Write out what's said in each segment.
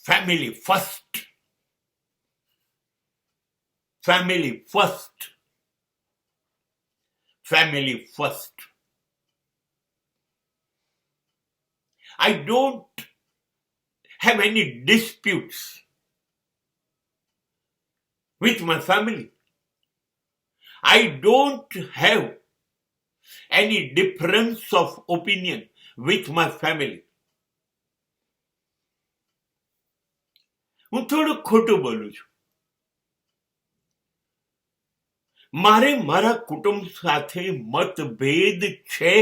Family first, family first, family first. I don't have any disputes with my family. I don't have any difference of opinion with my family. હું થોડું ખોટું બોલું છું. મારે મારા કુટુંબ સાથે મતભેદ છે.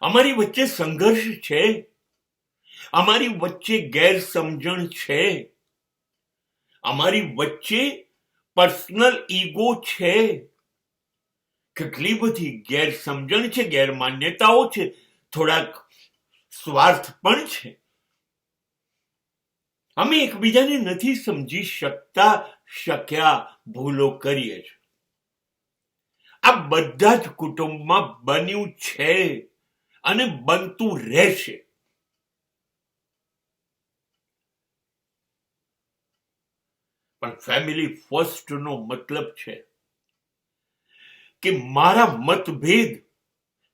અમારી વચ્ચે સંઘર્ષ છે, અમારી વચ્ચે ગેરસમજણ છે, અમારી વચ્ચે પર્સનલ ઈગો છે, કેટલી બધી ગેરસમજણ છે, ગેરમાન્યતાઓ છે, થોડાક સ્વાર્થ પણ છે. અમે એકબીજાને નથી સમજી શક્યા, ભૂલો કરીએ છીએ. આ બધા જ કુટુંબમાં બન્યું છે અને બનતું રહેશે. પણ ફેમિલી ફર્સ્ટ નો મતલબ છે કે મારા મતભેદ,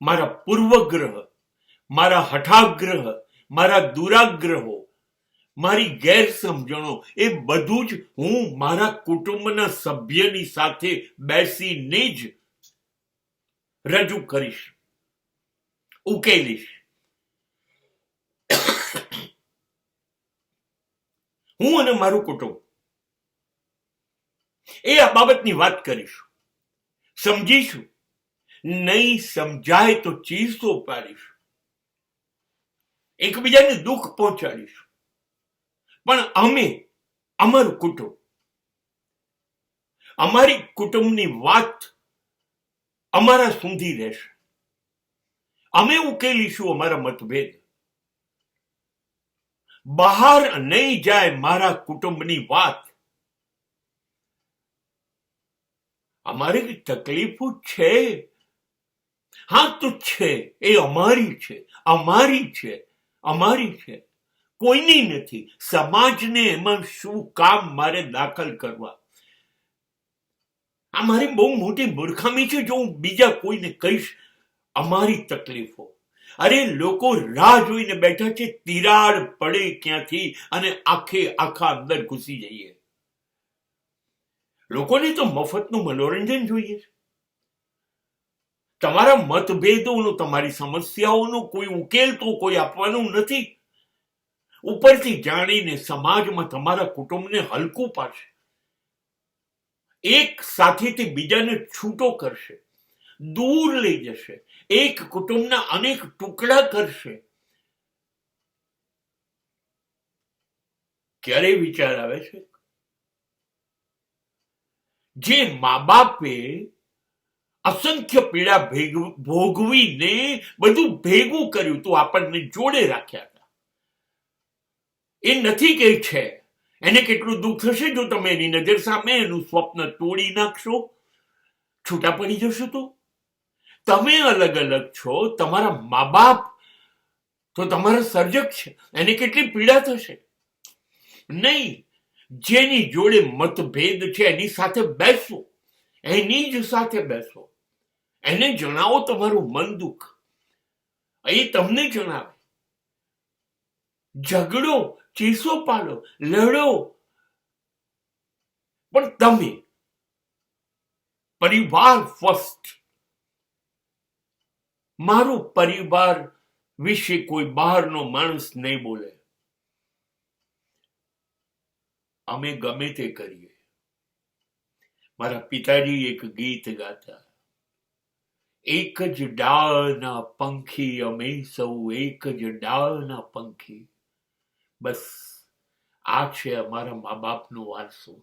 મારા પૂર્વગ્રહ, મારા હઠાગ્રહ, મારા દુરાગ્રહો, મારી ગેરસમજણો, એ બધું જ હું મારા કુટુંબના સભ્યની સાથે બેસીને જ રજૂ કરીશ, ઉકેલીશ. હું અને મારું કુટુંબ એ આ બાબતની વાત કરીશું, સમજીશું. નહીં સમજાય તો ચીસો પાડીશું, એકબીજાને દુઃખ પહોંચાડીશું. પણ અમે, અમારું કુટુંબ, અમારી કુટુંબની વાત અમારા સુધી રહેશે. અમે ઉકેલીશું અમારા મતભેદ. બહાર નહીં જાય મારા કુટુંબની વાત. અમારી તકલીફો છે, હા તો છે, એ અમારી છે, અમારી છે, અમારી છે, કોઈની નથી. સમાજને એમાં શું કામ મારે દાખલ કરવા? આ મારી બહુ મોટી મૂર્ખામી છે જો હું બીજા કોઈને કહીશ અમારી તકલીફો. અરે લોકો રાહ જોઈને બેઠા છે તિરાડ પડે ક્યાંથી અને આખા અંદર ઘૂસી જઈએ. લોકોને તો મફતનું મનોરંજન જોઈએ છે. તમારા મતભેદોનો, તમારી સમસ્યાઓનો કોઈ ઉકેલ તો કોઈ આપવાનું નથી. ઉપરથી જાણીને સમાજમાં તમારા કુટુંબને હલકું પાડશે, એક સાથેથી બીજાને છૂટો કરશે, દૂર લઈ જશે, એક કુટુંબના અનેક ટુકડા કરશે. ક્યારે વિચાર આવે છે જે મા બાપે અસંખ્ય પીડા ભોગવીને બધું ભેગું કર્યું તું, આપણને જોડે રાખ્યા હતા, એ નથી કે છે. એને કેટલું દુઃખ થશે જો તમે એની નજર સામે એનું સ્વપ્ન તોડી નાખશો, છૂટા પડી જશો. તો તમે અલગ અલગ છો, તમારા મા બાપ તો તમારા સર્જક છે, એને કેટલી પીડા થશે. નહીં, જેની જોડે મતભેદ છે એની સાથે બેસો, એની જ સાથે બેસો, એને જણાવો તમારું મન દુઃખ, એ તમને જણાવે. ઝઘડો, ચીસો પાડો, લડો, પણ તમે પરિવાર ફર્સ્ટ. મારો પરિવાર વિશે કોઈ બહારનો માણસ નહીં બોલે. અમે ગમે તે કરીએ. મારા પિતાજી એક ગીત ગાતા, એક જ ડાળના પંખી અમે સૌ, એક જ ડાળના પંખી. બસ આ છે અમારા મા બાપનો વારસો.